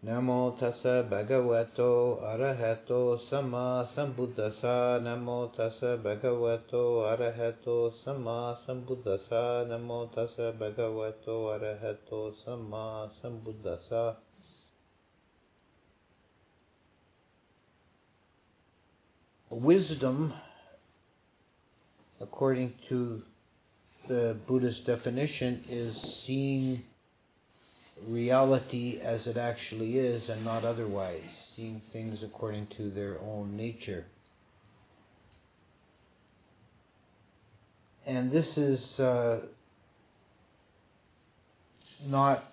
Namo tassa bhagavato arahato sama sambuddhassa. Namo tassa bhagavato arahato sama sambuddhassa. Namo tassa bhagavato arahato sama sambuddhassa. Wisdom, according to the Buddhist definition, is seeing reality as it actually is and not otherwise, seeing things according to their own nature. And this is not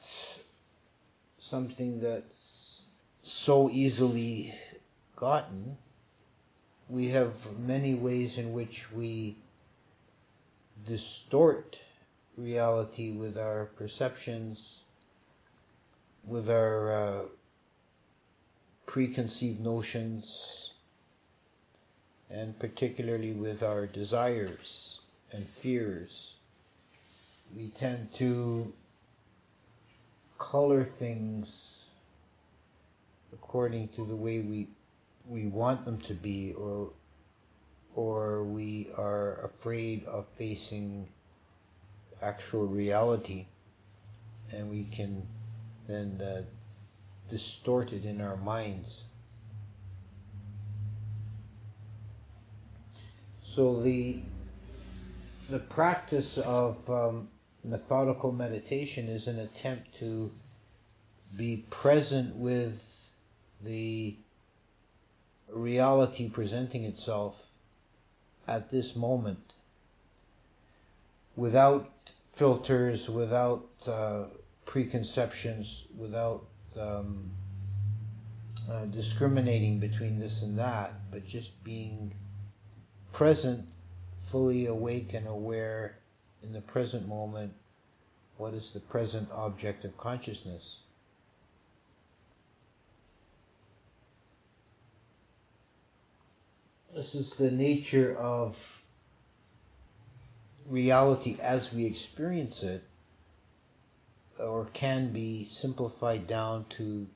something that's so easily gotten. We have many ways in which we distort reality with our perceptions, with our preconceived notions, and particularly with our desires and fears. We tend to color things according to the way we want them to be, or we are afraid of facing actual reality, and we can then distort it in our minds. So the practice of methodical meditation is an attempt to be present with the reality presenting itself at this moment, without filters, without preconceptions, without discriminating between this and that, but just being present, fully awake and aware in the present moment. What is the present object of consciousness? This is the nature of reality as we experience it, or can be simplified down to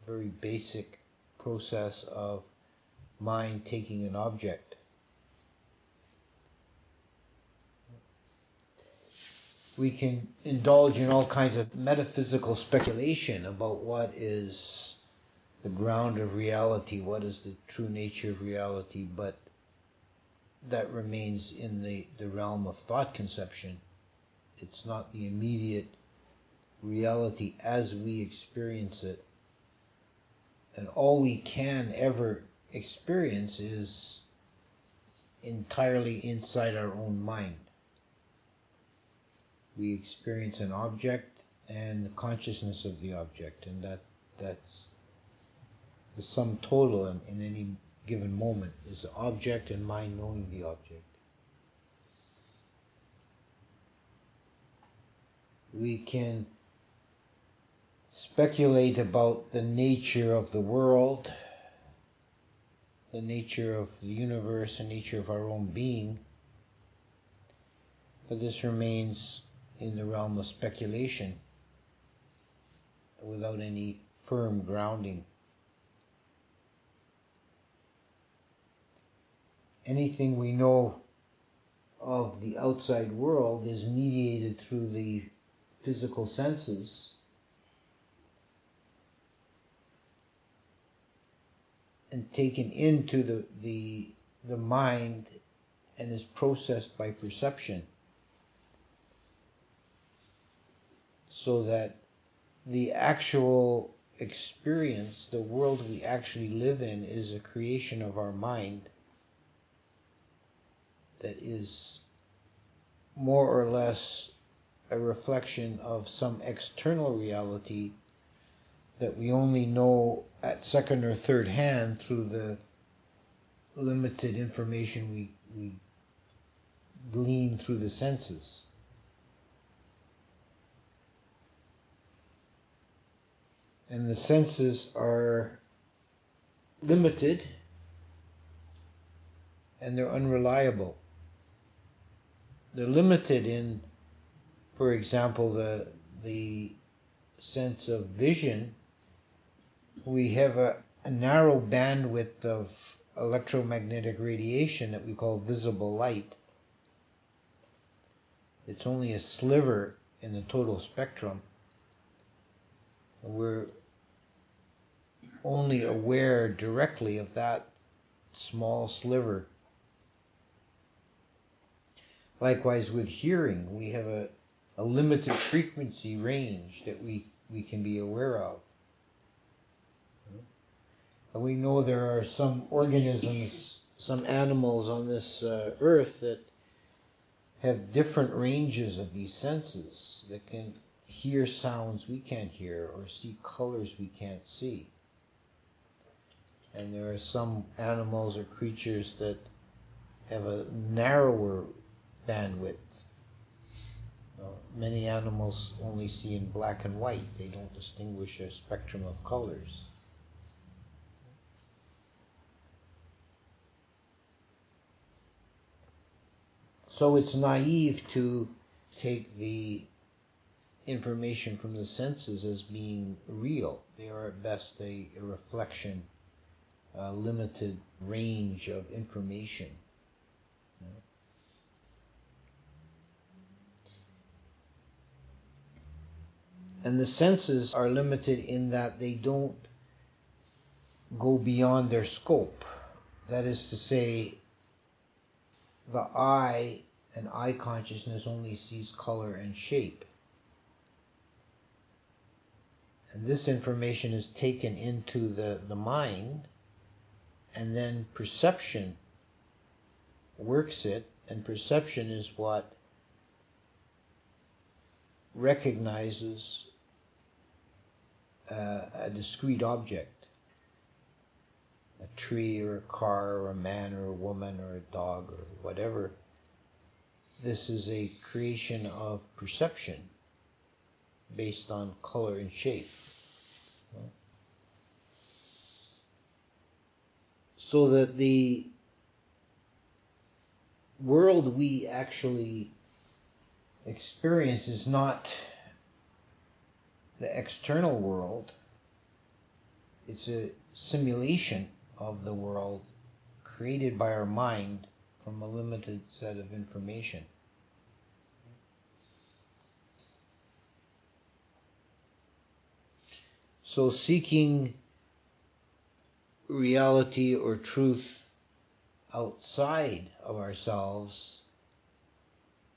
very basic process of mind taking an object. We can indulge in all kinds of metaphysical speculation about what is the ground of reality, what is the true nature of reality, but that remains in the realm of thought conception. It's not the immediate reality as we experience it. And all we can ever experience is entirely inside our own mind. We experience an object and the consciousness of the object, and that's the sum total in any given moment, is the object and mind knowing the object. We can speculate about the nature of the world, the nature of the universe, the nature of our own being, but this remains in the realm of speculation without any firm grounding. Anything we know of the outside world is mediated through the physical senses, and taken into the mind and is processed by perception, so that the actual experience, the world we actually live in, is a creation of our mind that is more or less a reflection of some external reality that we only know at second or third hand through the limited information we glean through the senses. And the senses are limited and they're unreliable. They're limited in, for example, the sense of vision we have a narrow bandwidth of electromagnetic radiation that we call visible light. It's only a sliver in the total spectrum. We're only aware directly of that small sliver. Likewise with hearing, we have a limited frequency range that we can be aware of. And we know there are some organisms, some animals on this earth that have different ranges of these senses, that can hear sounds we can't hear or see colors we can't see. And there are some animals or creatures that have a narrower bandwidth. Many animals only see in black and white. They don't distinguish a spectrum of colors. So it's naive to take the information from the senses as being real. They are at best a reflection, a limited range of information. And the senses are limited in that they don't go beyond their scope. That is to say, the eye and eye consciousness only sees color and shape. And this information is taken into the mind, and then perception works it, and perception is what recognizes a discrete object, a tree or a car or a man or a woman or a dog or whatever. This is a creation of perception based on color and shape. So that the world we actually experience is not the external world. It's a simulation of the world created by our mind from a limited set of information. So seeking reality or truth outside of ourselves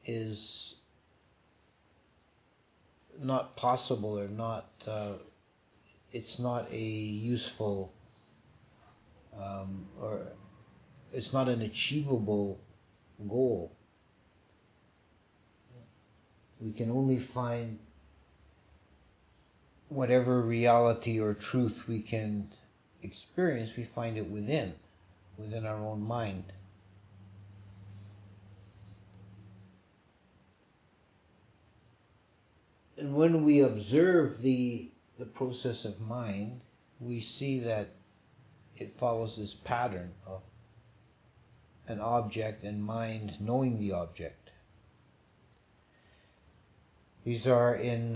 is not possible, or not, it's not a useful, or it's not an achievable goal. We can only find whatever reality or truth we can experience, we find it within our own mind. And when we observe the process of mind, we see that it follows this pattern of an object and mind knowing the object. These are in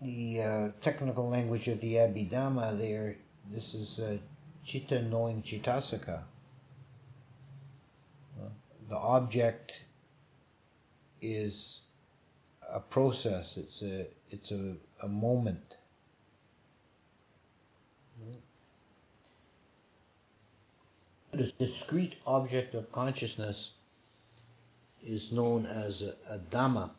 the technical language of the Abhidhamma. This is Chitta knowing Chittasika. The object is a process. It's a moment. The discrete object of consciousness is known as a Dhamma.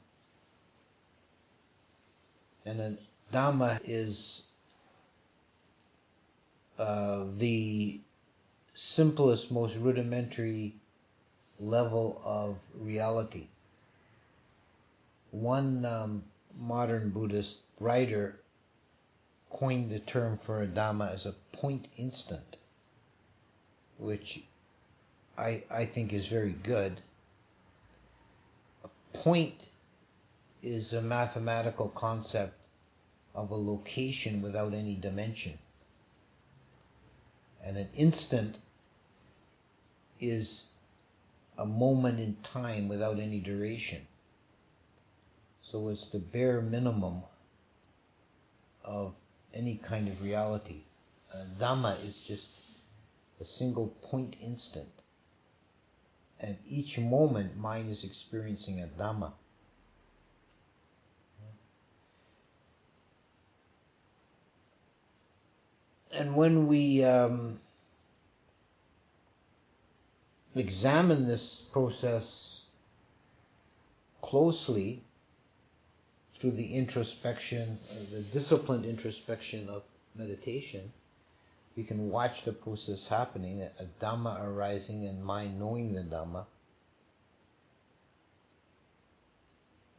And a Dhamma is the simplest, most rudimentary level of reality. One modern Buddhist writer coined the term for a Dhamma as a point instant, which I think is very good. A point is a mathematical concept of a location without any dimension. And an instant is a moment in time without any duration. So it's the bare minimum of any kind of reality. Dhamma is just a single point instant. And each moment, mind is experiencing a Dhamma. And when we examine this process closely through the introspection, the disciplined introspection of meditation, we can watch the process happening, a Dhamma arising and mind knowing the Dhamma.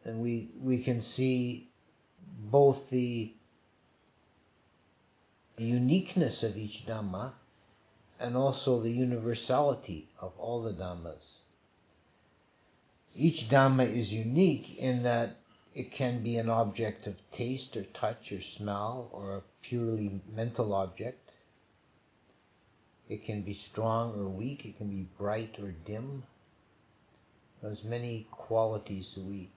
And we can see both the uniqueness of each Dhamma and also the universality of all the Dhammas. Each Dhamma is unique in that it can be an object of taste or touch or smell, or a purely mental object. It can be strong or weak, it can be bright or dim. There's many qualities that we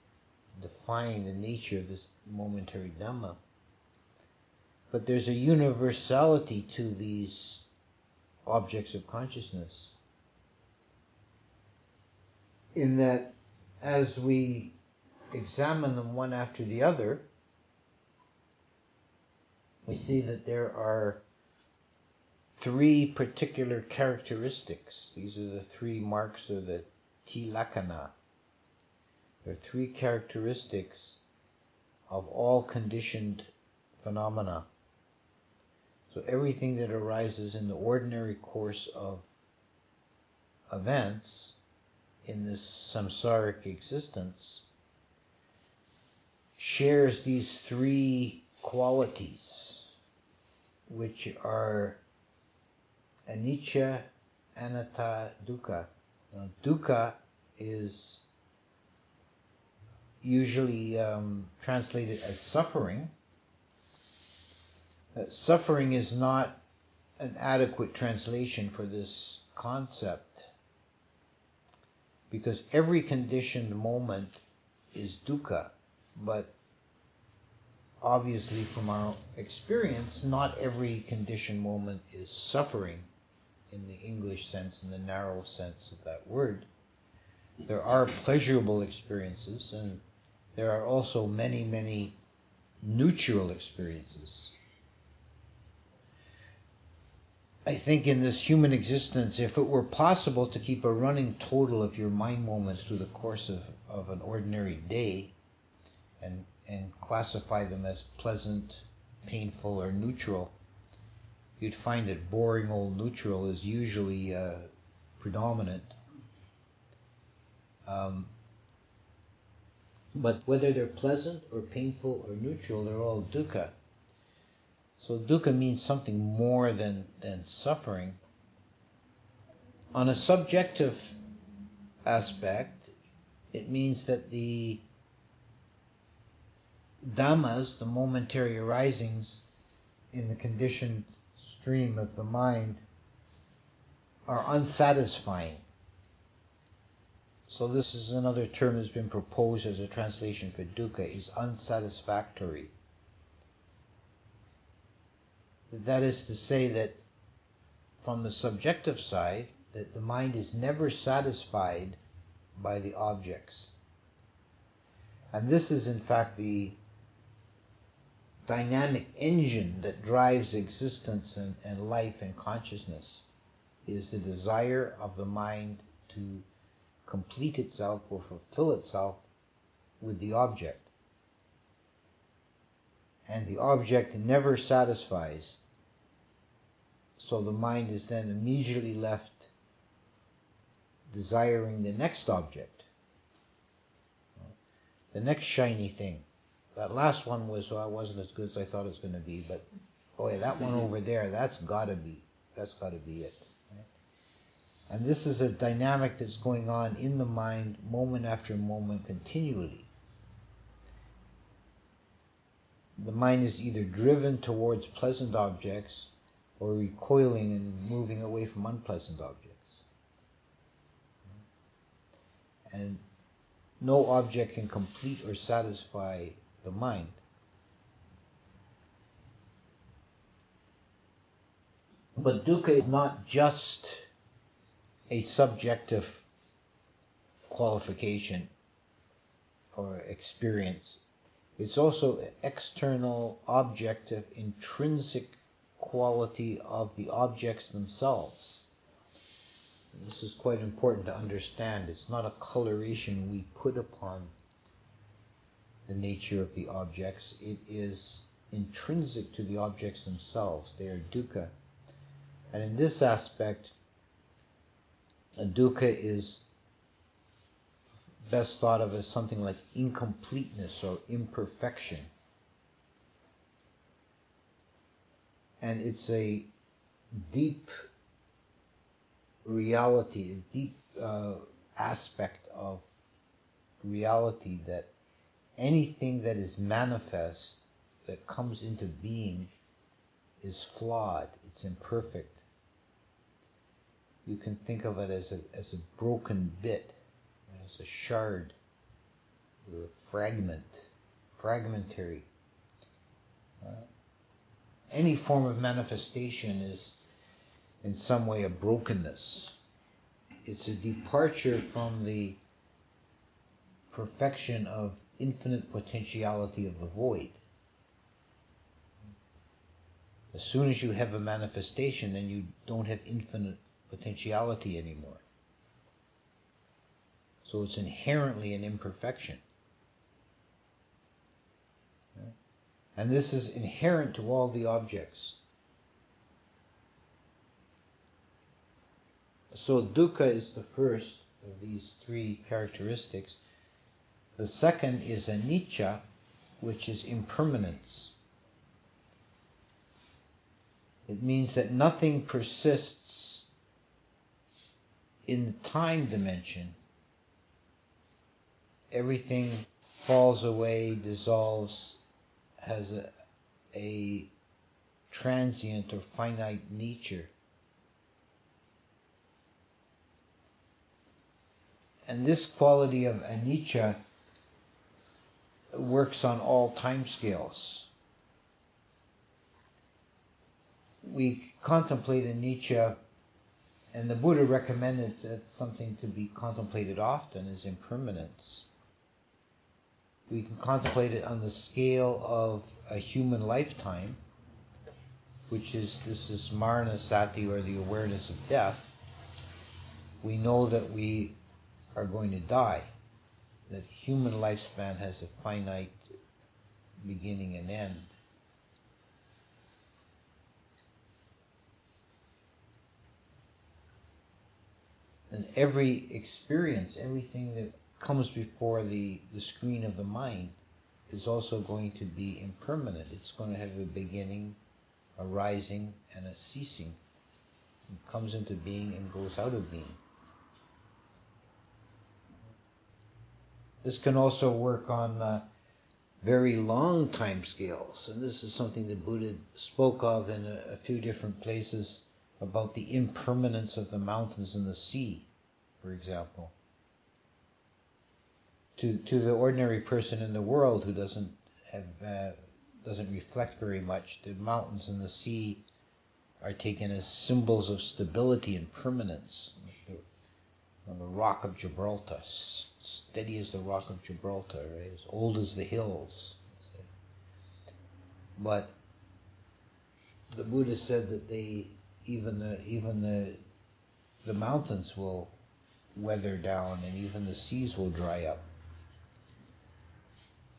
define the nature of this momentary Dhamma. But there's a universality to these objects of consciousness, in that as we examine them one after the other, we see that there are three particular characteristics. These are the three marks of the Tilakkhana. There are three characteristics of all conditioned phenomena. So everything that arises in the ordinary course of events in this samsaric existence shares these three qualities, which are anicca, anatta, dukkha. Now, dukkha is usually translated as suffering. Suffering is not an adequate translation for this concept, because every conditioned moment is dukkha, but obviously from our experience, not every conditioned moment is suffering in the English sense, in the narrow sense of that word. There are pleasurable experiences, and there are also many, many neutral experiences. I think in this human existence, if it were possible to keep a running total of your mind moments through the course of an ordinary day, and classify them as pleasant, painful, or neutral, you'd find that boring old neutral is usually predominant. But whether they're pleasant or painful or neutral, they're all dukkha. So dukkha means something more than suffering. On a subjective aspect, it means that the dhammas, the momentary arisings in the conditioned stream of the mind, are unsatisfying. So this is another term that's been proposed as a translation for dukkha, is unsatisfactory. That is to say that from the subjective side, that the mind is never satisfied by the objects. And this is in fact the dynamic engine that drives existence and life and consciousness, is the desire of the mind to complete itself or fulfill itself with the object. And the object never satisfies, so the mind is then immediately left desiring the next object, the next shiny thing. That last one wasn't as good as I thought it was going to be, but oh yeah, that one over there, that's got to be it. Right? And this is a dynamic that's going on in the mind moment after moment continually. The mind is either driven towards pleasant objects or recoiling and moving away from unpleasant objects. And no object can complete or satisfy the mind. But dukkha is not just a subjective qualification or experience. It's also an external, objective, intrinsic quality of the objects themselves. This is quite important to understand. It's not a coloration we put upon the nature of the objects. It is intrinsic to the objects themselves. They are dukkha. And in this aspect, a dukkha is best thought of as something like incompleteness or imperfection. And it's a deep reality, a deep aspect of reality, that anything that is manifest, that comes into being, is flawed, it's imperfect. You can think of it as a broken bit, as a shard, a fragmentary. Any form of manifestation is in some way a brokenness. It's a departure from the perfection of infinite potentiality of the void. As soon as you have a manifestation, then you don't have infinite potentiality anymore. So it's inherently an imperfection. And this is inherent to all the objects. So dukkha is the first of these three characteristics. The second is anicca, which is impermanence. It means that nothing persists in the time dimension. Everything falls away, dissolves, has a transient or finite nature. And this quality of anicca works on all time scales. We contemplate anicca, and the Buddha recommended that something to be contemplated often is impermanence. We can contemplate it on the scale of a human lifetime, this is marana sati, or the awareness of death. We know that we are going to die, that human lifespan has a finite beginning and end. And every experience, everything that comes before the screen of the mind is also going to be impermanent. It's going to have a beginning, a rising, and a ceasing. It comes into being and goes out of being. This can also work on very long time scales, and this is something that Buddha spoke of in a few different places, about the impermanence of the mountains and the sea, for example. To the ordinary person in the world who doesn't reflect very much, the mountains and the sea are taken as symbols of stability and permanence. The rock of Gibraltar, steady as the rock of Gibraltar, right? As old as the hills. But the Buddha said that even the mountains will weather down, and even the seas will dry up.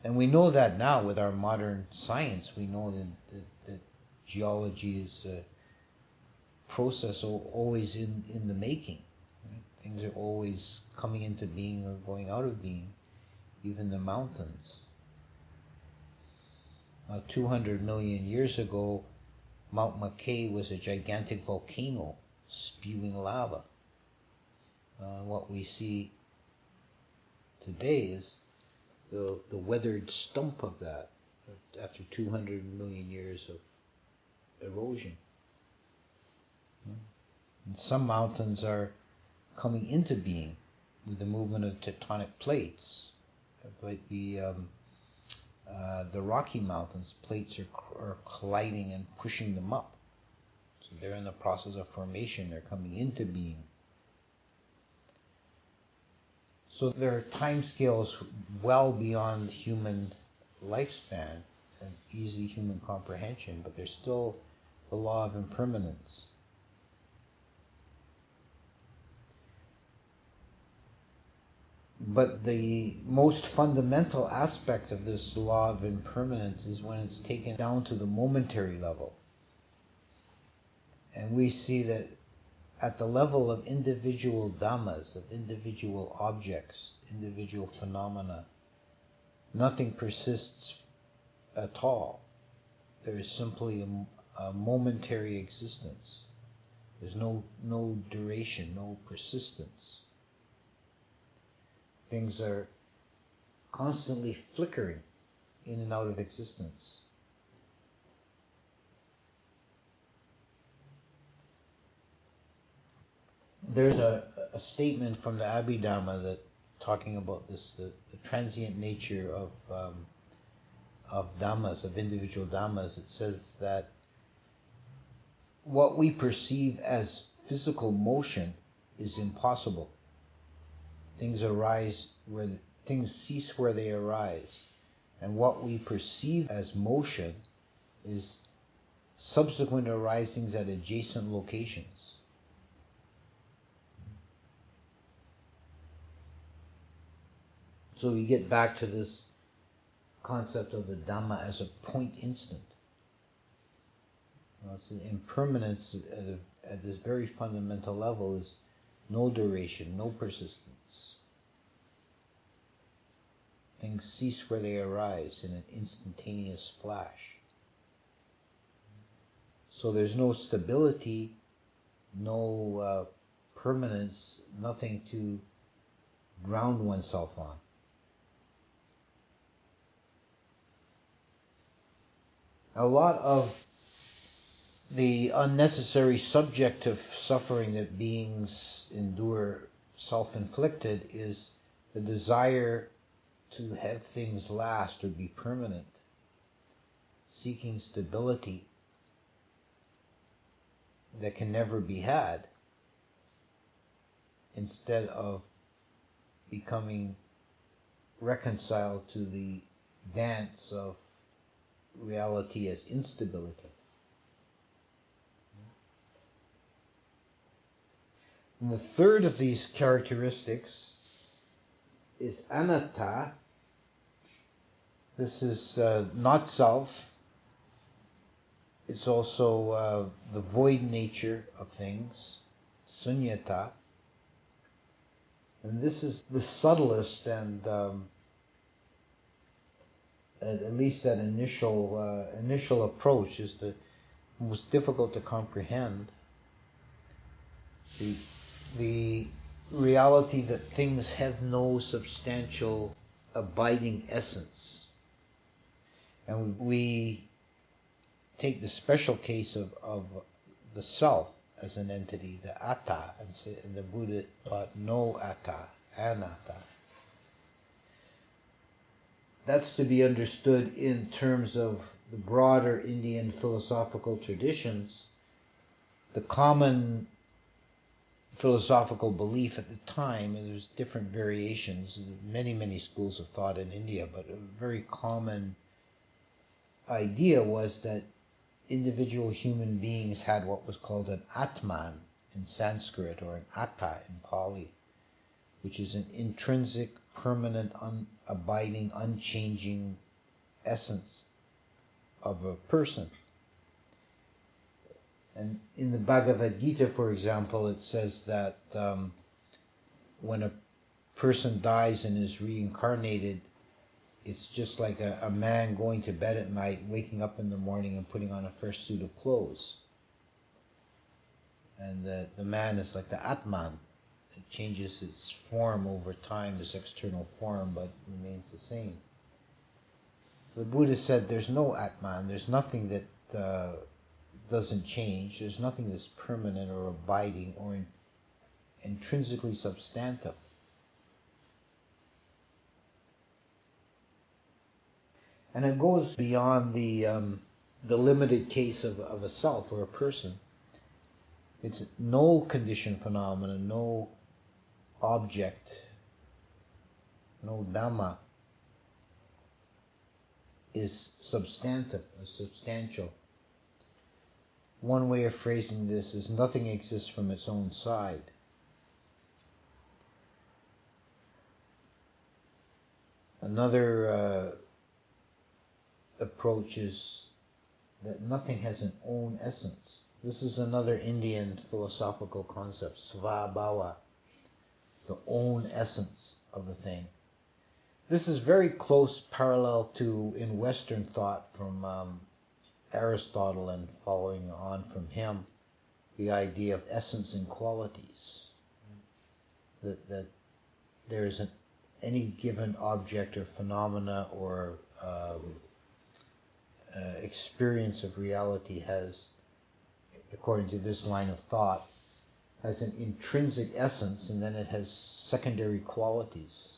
And we know that now with our modern science. We know that geology is a process always in the making. Right? Things are always coming into being or going out of being, even the mountains. 200 million years ago, Mount Mackay was a gigantic volcano spewing lava. What we see today is the weathered stump of that after 200 million years of erosion. And some mountains are coming into being with the movement of tectonic plates. Like the Rocky Mountains, plates are colliding and pushing them up. So they're in the process of formation, they're coming into being. So there are time scales well beyond human lifespan and easy human comprehension, but there's still the law of impermanence. But the most fundamental aspect of this law of impermanence is when it's taken down to the momentary level. And we see that at the level of individual dhammas, of individual objects, individual phenomena, nothing persists at all. There is simply a momentary existence. There's no duration, no persistence. Things are constantly flickering in and out of existence. There's a statement from the Abhidhamma that talking about this, the transient nature of dhammas, of individual dhammas. It says that what we perceive as physical motion is impossible. Things cease where they arise, and what we perceive as motion is subsequent arisings at adjacent locations. So we get back to this concept of the Dhamma as a point instant. It's the impermanence at this very fundamental level is no duration, no persistence. Things cease where they arise in an instantaneous flash. So there's no stability, no permanence, nothing to ground oneself on. A lot of the unnecessary subjective suffering that beings endure, self-inflicted, is the desire to have things last or be permanent, seeking stability that can never be had, instead of becoming reconciled to the dance of reality as instability. And the third of these characteristics is anatta. This is not self. It's also the void nature of things, sunyata. And this is the subtlest and at least that initial approach is the most difficult to comprehend. The reality that things have no substantial abiding essence. And we take the special case of the self as an entity, the atta, and the Buddha taught no atta, anatta. That's to be understood in terms of the broader Indian philosophical traditions. The common philosophical belief at the time, and there's different variations, many schools of thought in India, but a very common idea was that individual human beings had what was called an Atman in Sanskrit, or an Atta in Pali, which is an intrinsic, permanent, abiding, unchanging essence of a person. And in the Bhagavad Gita, for example, it says that when a person dies and is reincarnated, it's just like a man going to bed at night, waking up in the morning and putting on a fresh suit of clothes. And the man is like the Atman. It changes its form over time, this external form, but remains the same. The Buddha said there's no Atman, there's nothing that doesn't change, there's nothing that's permanent or abiding or intrinsically substantive. And it goes beyond the limited case of a self or a person. It's no conditioned phenomena, no object, no Dhamma is substantive, substantial. One way of phrasing this is nothing exists from its own side. Another approach is that nothing has an own essence. This is another Indian philosophical concept, svabhava, the own essence of a thing. This is very close parallel to, in Western thought, from Aristotle and following on from him, the idea of essence and qualities. That there isn't any given object or phenomena or experience of reality has, according to this line of thought, has an intrinsic essence, and then it has secondary qualities.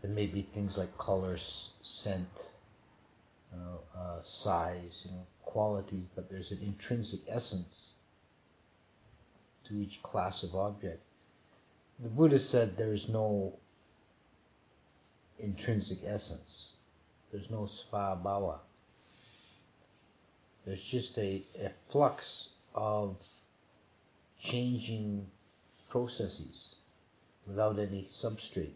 There may be things like color, scent, size, quality, but there's an intrinsic essence to each class of object. The Buddha said there's no intrinsic essence. There's no svabhava. There's just a flux of changing processes without any substrate.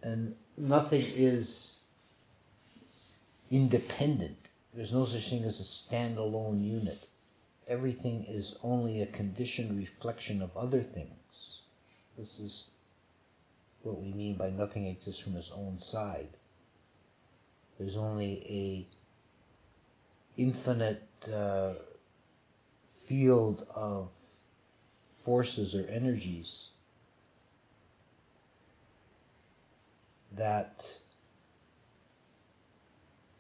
And nothing is independent. There's no such thing as a standalone unit. Everything is only a conditioned reflection of other things. This is what we mean by nothing exists from its own side. There's only a infinite field of forces or energies that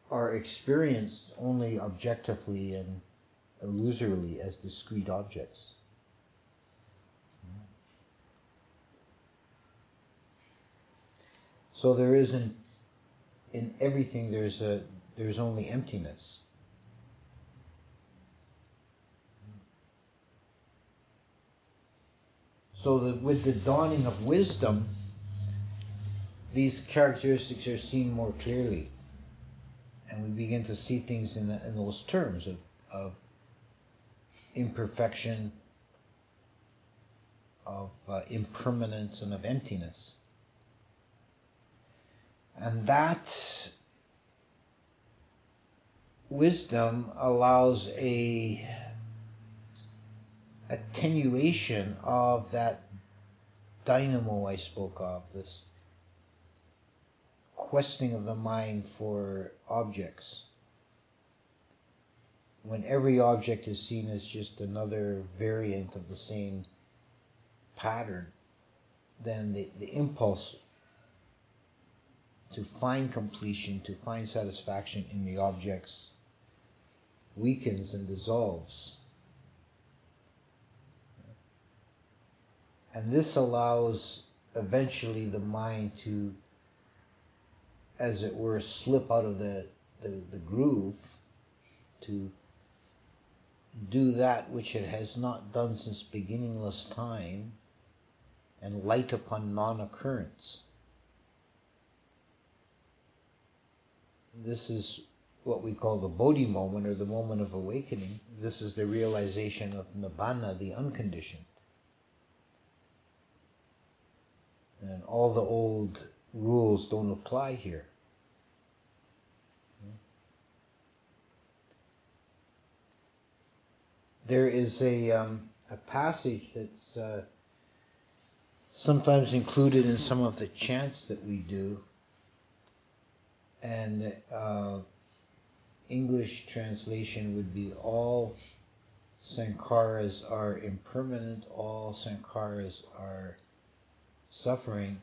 are experienced only objectively and illusorily as discrete objects. So there isn't, in everything there's only emptiness. So that with the dawning of wisdom, these characteristics are seen more clearly, and we begin to see things in those terms of imperfection, of impermanence, and of emptiness. And that wisdom allows a attenuation of that dynamo I spoke of, this questing of the mind for objects. When every object is seen as just another variant of the same pattern, then the impulse to find completion, to find satisfaction in the objects weakens and dissolves. And this allows eventually the mind to, as it were, slip out of the groove, to do that which it has not done since beginningless time, and light upon non-occurrence. This is what we call the Bodhi moment, or the moment of awakening. This is the realization of Nibbana, the unconditioned. And all the old rules don't apply here. There is a passage that's sometimes included in some of the chants that we do, and English translation would be: all sankharas are impermanent, all sankharas are suffering,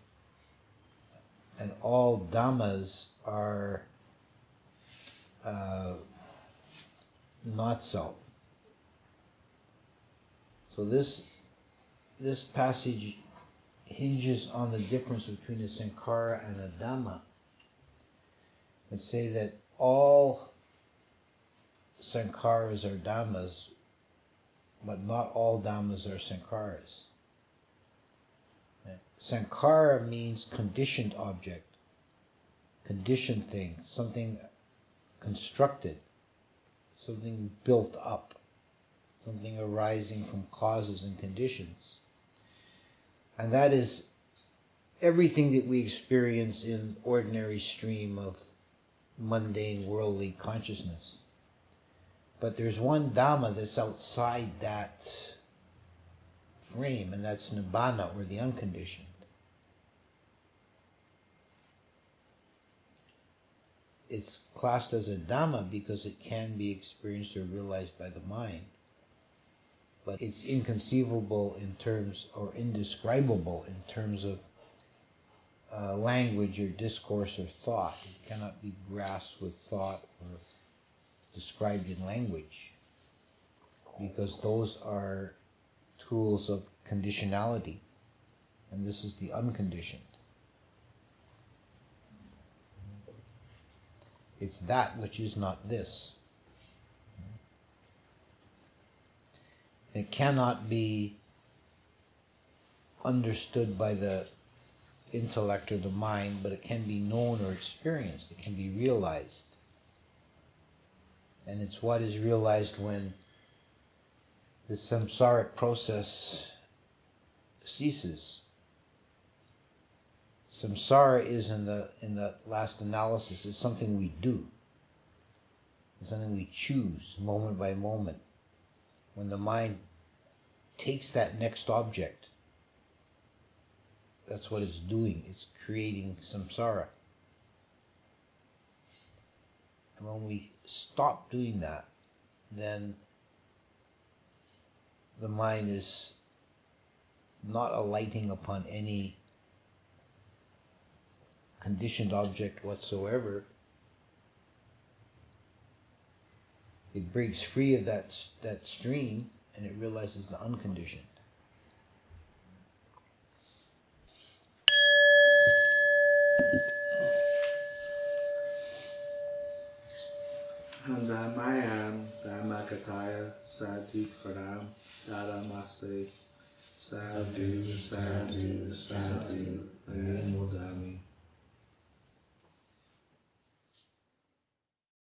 and all dhammas are not self. So this passage hinges on the difference between a sankhara and a dhamma, and say that all sankharas are dhammas, but not all dhammas are sankharas. Sankhara means conditioned object, conditioned thing, something constructed, something built up, something arising from causes and conditions. And that is everything that we experience in ordinary stream of mundane worldly consciousness. But there's one Dhamma that's outside that frame, and that's Nibbana, or the unconditioned. It's classed as a Dhamma because it can be experienced or realized by the mind, but it's inconceivable in terms, or indescribable in terms of language or discourse or thought. It cannot be grasped with thought or described in language, because those are tools of conditionality, and this is the unconditioned. It's that which is not this. It cannot be understood by the intellect or the mind, but it can be known or experienced. It can be realized. And it's what is realized when the samsaric process ceases. Samsara is, in the last analysis, is something we do. It's something we choose moment by moment. When the mind takes that next object, that's what it's doing. It's creating samsara. And when we stop doing that, then the mind is not alighting upon any conditioned object whatsoever. It breaks free of that stream, and it realizes the unconditioned. Handamayam Dhammakataya Sadhu Karam Dharamase Sadhu Sadhu Sadhu Anumodami.